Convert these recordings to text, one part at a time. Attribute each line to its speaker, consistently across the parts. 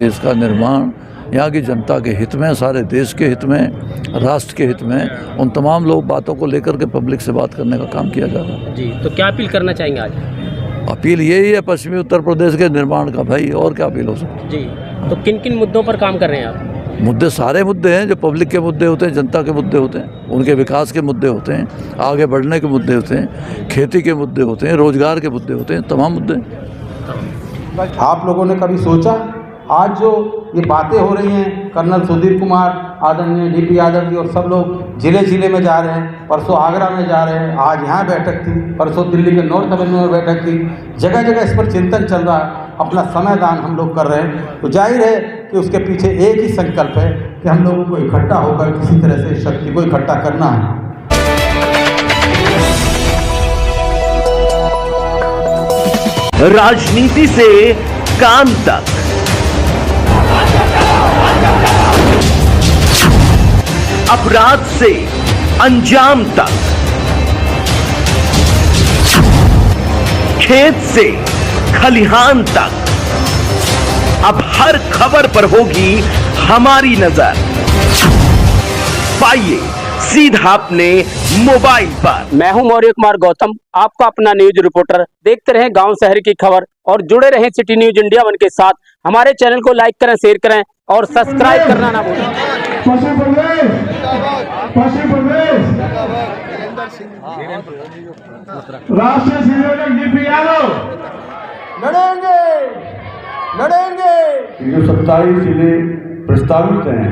Speaker 1: देश का निर्माण यहाँ की जनता के हित में, सारे देश के हित में, राष्ट्र के हित में, उन तमाम लोग बातों को लेकर के पब्लिक से बात करने का काम किया जा रहा है।
Speaker 2: जी, तो क्या अपील करना चाहेंगे आज?
Speaker 1: अपील यही है पश्चिमी उत्तर प्रदेश के निर्माण का, भाई, और क्या अपील हो सकती है?
Speaker 2: जी, तो किन किन मुद्दों पर काम कर रहे हैं आप?
Speaker 1: मुद्दे सारे मुद्दे हैं, जो पब्लिक के मुद्दे होते हैं, जनता के मुद्दे होते हैं, उनके विकास के मुद्दे होते हैं, आगे बढ़ने के मुद्दे होते हैं, खेती के मुद्दे होते हैं, रोजगार के मुद्दे होते हैं, तमाम मुद्दे।
Speaker 3: आप लोगों ने कभी सोचा आज जो ये बातें हो रही हैं, कर्नल सुधीर कुमार, आदरणीय डीपी यादव जी और सब लोग जिले जिले में जा रहे हैं, परसों आगरा में जा रहे हैं, आज यहाँ बैठक थी, परसों दिल्ली के नॉर्थ एवेन्यू में बैठक थी, जगह जगह इस पर चिंतन चल रहा है, अपना समय दान हम लोग कर रहे हैं। तो जाहिर है कि उसके पीछे एक ही संकल्प है कि हम लोगों को इकट्ठा होकर किसी तरह से शक्ति को इकट्ठा करना है।
Speaker 4: राजनीति से काम तक, अपराध से अंजाम तक, खेत से खलिहान तक, अब हर खबर पर होगी हमारी नजर। पाइए सीधा अपने मोबाइल पर।
Speaker 2: मैं हूं मौर्य कुमार गौतम, आपका अपना न्यूज रिपोर्टर। देखते रहें गांव शहर की खबर और जुड़े रहें सिटी न्यूज इंडिया वन के साथ। हमारे चैनल को लाइक करें, शेयर करें और सब्सक्राइब करना ना भूलें।
Speaker 5: राष्ट्रीय संयोजक डीपी यादव
Speaker 3: लड़ेंगे लड़ेंगे।
Speaker 5: ये जो 27 जिले प्रस्तावित हैं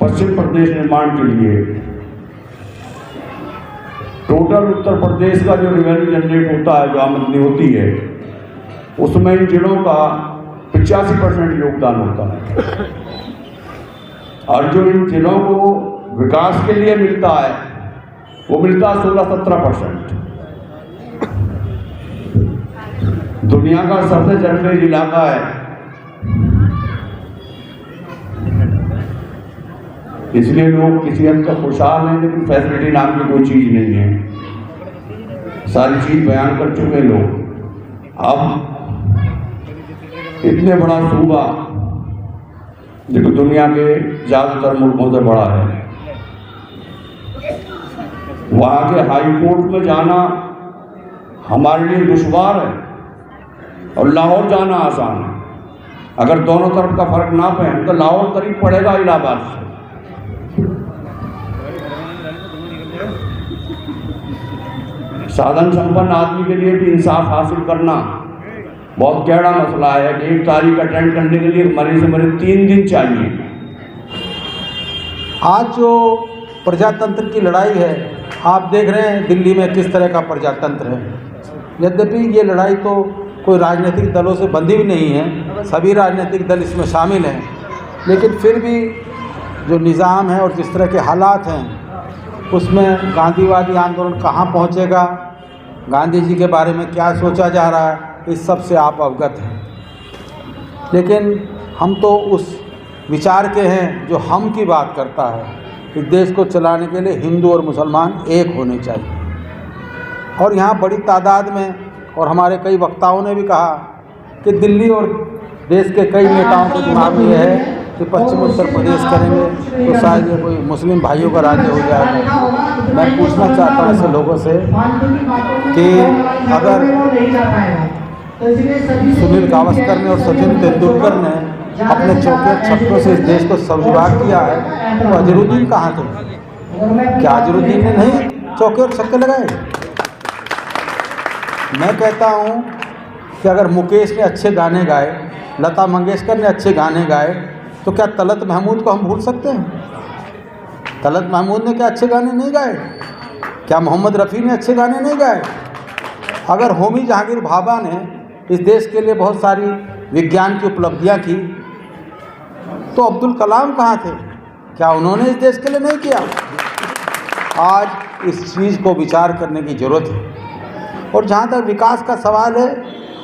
Speaker 5: पश्चिम प्रदेश निर्माण के लिए, टोटल उत्तर प्रदेश का जो रेवेन्यू जनरेट होता है, जो आमदनी होती है, उसमें इन जिलों का 85% योगदान होता है। और जो इन जिलों को विकास के लिए मिलता है वो मिलता है 16-17%। दुनिया का सबसे जर्फेज इलाका है, इसलिए लोग किसी हद तक खुशहाल हैं, लेकिन फैसिलिटी नाम की कोई चीज नहीं है। सारी चीज बयान कर चुके लोग। अब इतने बड़ा सूबा जो दुनिया के ज्यादातर मुल्कों से बड़ा है, वहाँ के हाई कोर्ट में जाना हमारे लिए दुश्वार है और लाहौर जाना आसान है। अगर दोनों तरफ का फर्क ना पहन तो लाहौर करीब पड़ेगा इलाहाबाद से। साधन संपन्न आदमी के लिए भी इंसाफ हासिल करना बहुत गहरा मसला है। एक तारीख अटेंड करने के लिए मरे से मरे 3 दिन चाहिए।
Speaker 3: आज जो प्रजातंत्र की लड़ाई है, आप देख रहे हैं दिल्ली में किस तरह का प्रजातंत्र है। यद्यपि ये लड़ाई तो कोई राजनीतिक दलों से बंधी भी नहीं है, सभी राजनीतिक दल इसमें शामिल हैं, लेकिन फिर भी जो निज़ाम है और जिस तरह के हालात हैं, उसमें गांधीवादी आंदोलन कहाँ पहुँचेगा, गांधी जी के बारे में क्या सोचा जा रहा है, इस सब से आप अवगत हैं। लेकिन हम तो उस विचार के हैं जो हम की बात करता है कि देश को चलाने के लिए हिंदू और मुसलमान एक होने चाहिए। और यहाँ बड़ी तादाद में, और हमारे कई वक्ताओं ने भी कहा कि दिल्ली और देश के कई नेताओं के दिमाग में यह है कि पश्चिम उत्तर प्रदेश करेंगे तो शायद ये कोई मुस्लिम भाइयों का राज्य हो जाएगा। मैं पूछना चाहता हूँ ऐसे लोगों से कि अगर सुनील गावस्कर ने और सचिन तेंदुलकर ने अपने चौके छक्कों से इस देश को सब्जुबाग किया है, तो अजरुद्दीन कहाँ थे? क्या अजरुद्दीन ने नहीं चौके और छक्के लगाए? मैं कहता हूँ कि अगर मुकेश ने अच्छे गाने गाए, लता मंगेशकर ने अच्छे गाने गाए, तो क्या तलत महमूद को हम भूल सकते हैं? तलत महमूद ने क्या अच्छे गाने नहीं गाए? क्या मोहम्मद रफ़ी ने अच्छे गाने नहीं गाए? अगर होमी जहांगीर भाभा ने इस देश के लिए बहुत सारी विज्ञान की उपलब्धियां की, तो अब्दुल कलाम कहाँ थे? क्या उन्होंने इस देश के लिए नहीं किया? आज इस चीज़ को विचार करने की ज़रूरत है। और जहाँ तक विकास का सवाल है,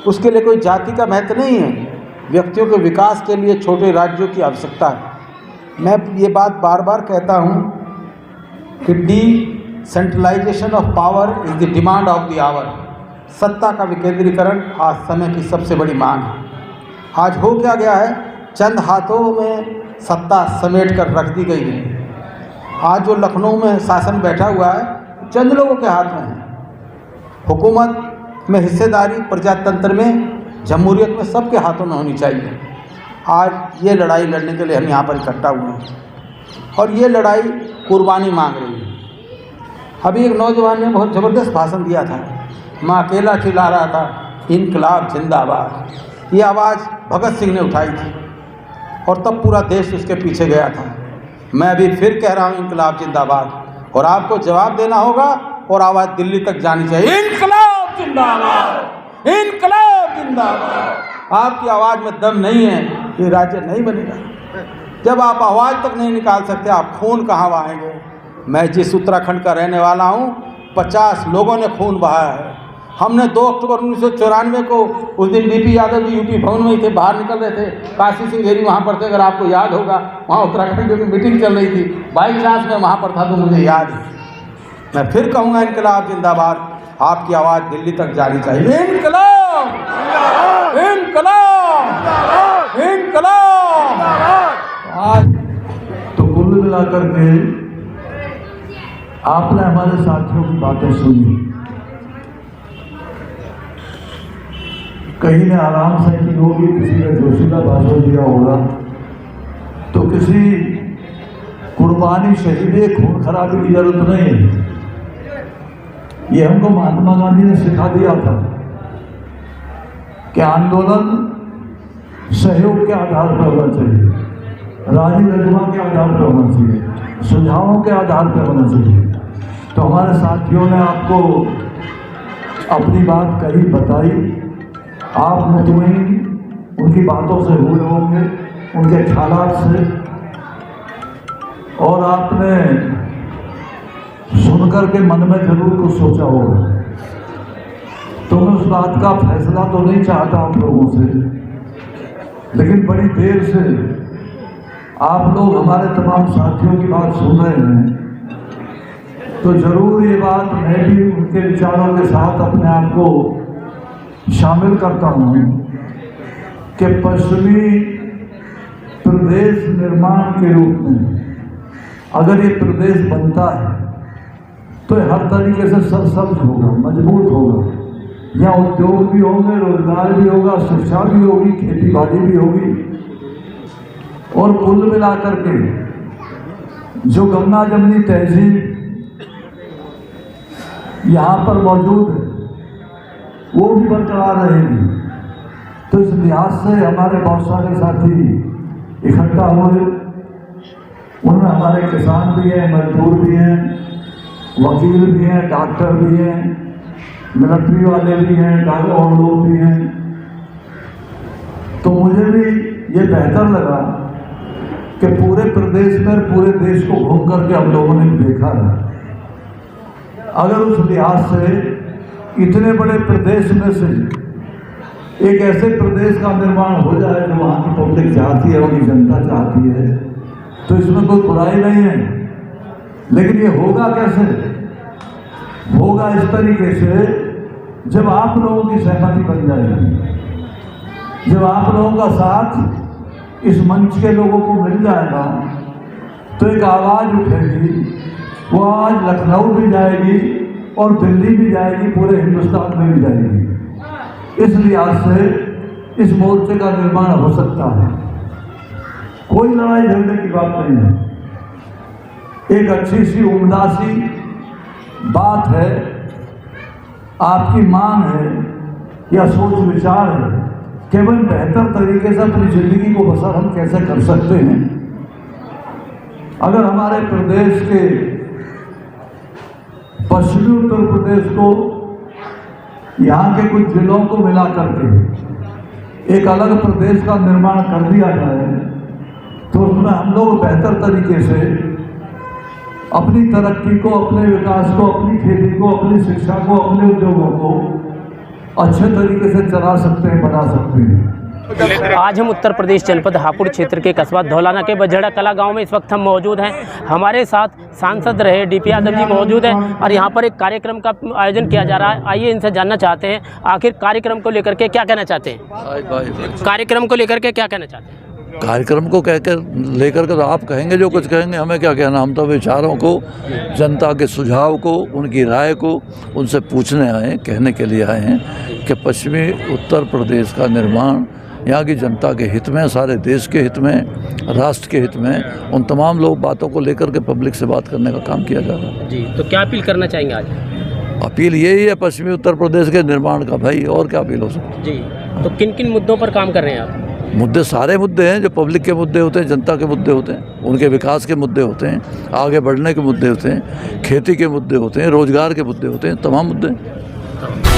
Speaker 3: उसके लिए कोई जाति का महत्व नहीं है। व्यक्तियों के विकास के लिए छोटे राज्यों की आवश्यकता है। मैं ये बात बार बार कहता हूँ कि decentralisation of power is the demand of the hour. सत्ता का विकेंद्रीकरण आज समय की सबसे बड़ी मांग है। आज हो क्या गया है चंद हाथों में सत्ता समेट कर रख दी गई है। आज जो लखनऊ में शासन बैठा हुआ है चंद लोगों के हाथ में है। हुकूमत में हिस्सेदारी प्रजातंत्र में, जमहूरियत में सबके हाथों में होनी चाहिए। आज ये लड़ाई लड़ने के लिए हम यहाँ पर इकट्ठा हुए हैं और ये लड़ाई कुर्बानी मांग रही है। अभी एक नौजवान ने बहुत ज़बरदस्त भाषण दिया था, मैं अकेला चिल्ला रहा था इनकलाब जिंदाबाद। ये आवाज़ भगत सिंह ने उठाई थी और तब पूरा देश उसके पीछे गया था। मैं अभी फिर कह रहा हूँ इनकलाब जिंदाबाद, और आपको जवाब देना होगा और आवाज़ दिल्ली तक जानी चाहिए, इनकलाब जिंदाबाद, इनकलाब जिंदाबाद। आपकी आवाज़ में दम नहीं है, ये राज्य नहीं बनेगा। जब आप आवाज़ तक नहीं निकाल सकते, आप खून कहाँ बहाएंगे। मैं जिस उत्तराखंड का रहने वाला हूँ, 50 लोगों ने खून बहाया है। हमने 2 अक्टूबर 1994 को, उस दिन बीपी यादव जी यूपी भवन में ही थे, बाहर निकल रहे थे, काशी सिंह घेरी वहाँ पर थे, अगर आपको याद होगा, वहाँ उत्तराखंड की मीटिंग चल रही थी, बाई चांस में वहाँ पर था तो मुझे याद है। मैं फिर कहूँगा इनकलाब जिंदाबाद, आपकी आवाज़ दिल्ली तक जानी चाहिए, इनकलाब, इनकलाब, इनकलाब।
Speaker 6: आज तो कुल मिलाकर के आपने हमारे साथियों की बातें सुनी, कहीं ने आराम से की होगी, किसी ने जोशीला भाषण दिया होगा, तो किसी कुर्बानी शहीद खून खराबी की जरूरत नहीं है। ये हमको महात्मा गांधी ने सिखा दिया था कि आंदोलन सहयोग के आधार पर होना चाहिए, राजी रजमा के आधार पर होना चाहिए, सुझावों के आधार पर होना चाहिए। तो हमारे साथियों ने आपको अपनी बात कही, बताई, आप मुतमईन उनकी बातों से हुए होंगे, उनके ख्यालात से, और आपने सुनकर के मन में जरूर कुछ सोचा होगा। तो मैं उस बात का फैसला तो नहीं चाहता आप लोगों से, लेकिन बड़ी देर से आप लोग हमारे तमाम साथियों की बात सुन रहे हैं, तो ज़रूर ये बात मैं भी उनके विचारों के साथ अपने आप को शामिल करता हूँ कि पश्चिमी प्रदेश निर्माण के रूप में अगर ये प्रदेश बनता है तो हर तरीके से सरसब्ज होगा, मजबूत होगा। यहाँ उद्योग भी होंगे, रोजगार भी होगा, शिक्षा भी होगी, खेती बाड़ी भी होगी, और कुल मिलाकर के जो गंगा जमनी तहजीब यहाँ पर मौजूद है वो भी बरकरार रहेगी। तो इस लिहाज से हमारे बहुत सारे साथी इकट्ठा हुए, उनमें हमारे किसान भी हैं, मजदूर भी हैं, वकील भी हैं, डॉक्टर भी हैं, मिलिट्री वाले भी हैं, और लोग भी हैं। तो मुझे भी ये बेहतर लगा कि पूरे प्रदेश में, पूरे देश को घूम करके हम लोगों ने देखा है। अगर उस लिहाज से इतने बड़े प्रदेश में से एक ऐसे प्रदेश का निर्माण हो जाए जो वहाँ की पब्लिक चाहती है, वहाँ की जनता चाहती है, तो इसमें कोई बुराई नहीं है। लेकिन ये होगा कैसे? होगा इस तरीके से, जब आप लोगों की सहमति बन जाएगी, जब आप लोगों का साथ इस मंच के लोगों को मिल जाएगा, तो एक आवाज़ उठेगी। वो आवाज़ लखनऊ भी जाएगी और दिल्ली भी जाएगी, पूरे हिंदुस्तान में भी जाएगी। इस लिहाज से इस मोर्चे का निर्माण हो सकता है, कोई लड़ाई झगड़े की बात नहीं है। एक अच्छी सी उम्दा सी बात है, आपकी मांग है या सोच विचार है कि वह बेहतर तरीके से अपनी ज़िंदगी को बसर हम कैसे कर सकते हैं। अगर हमारे प्रदेश के पश्चिमी उत्तर प्रदेश को, यहाँ के कुछ जिलों को मिला करके एक अलग प्रदेश का निर्माण कर दिया जाए, तो उसमें हम लोग बेहतर तरीके से अपनी तरक्की को, अपने विकास को, अपनी खेती को, अपनी शिक्षा को, अपने उद्योगों को अच्छे तरीके से चला सकते हैं, बना सकते हैं।
Speaker 2: आज हम उत्तर प्रदेश जनपद हापुड़ क्षेत्र के कस्बा धौलाना के बजड़ा कला गांव में इस वक्त हम मौजूद हैं। हमारे साथ सांसद रहे डीपी यादव जी मौजूद हैं और यहाँ पर एक कार्यक्रम का आयोजन किया जा रहा है। आइए इनसे जानना चाहते हैं आखिर कार्यक्रम को लेकर के क्या कहना चाहते हैं। कार्यक्रम को लेकर के क्या कहना चाहते हैं।
Speaker 1: कार्यक्रम को कहकर लेकर के तो आप कहेंगे जो कुछ कहेंगे, हमें क्या कहना। हम तो विचारों को, जनता के सुझाव को, उनकी राय को उनसे पूछने आए, कहने के लिए आए हैं कि पश्चिमी उत्तर प्रदेश का निर्माण यहाँ की जनता के हित में, सारे देश के हित में, राष्ट्र के हित में, उन तमाम लोग बातों को लेकर के पब्लिक से बात करने का काम किया जा रहा है।
Speaker 2: जी, तो क्या अपील करना चाहेंगे आज?
Speaker 1: अपील यही है पश्चिमी उत्तर प्रदेश के निर्माण का भाई, और क्या अपील हो सकती है।
Speaker 2: जी, तो किन किन मुद्दों पर काम कर रहे हैं आप?
Speaker 1: मुद्दे सारे मुद्दे हैं जो पब्लिक के मुद्दे होते हैं, जनता के मुद्दे होते हैं, उनके विकास के मुद्दे होते हैं, आगे बढ़ने के मुद्दे होते हैं, खेती के मुद्दे होते हैं, रोजगार के मुद्दे होते हैं, तमाम मुद्दे हैं।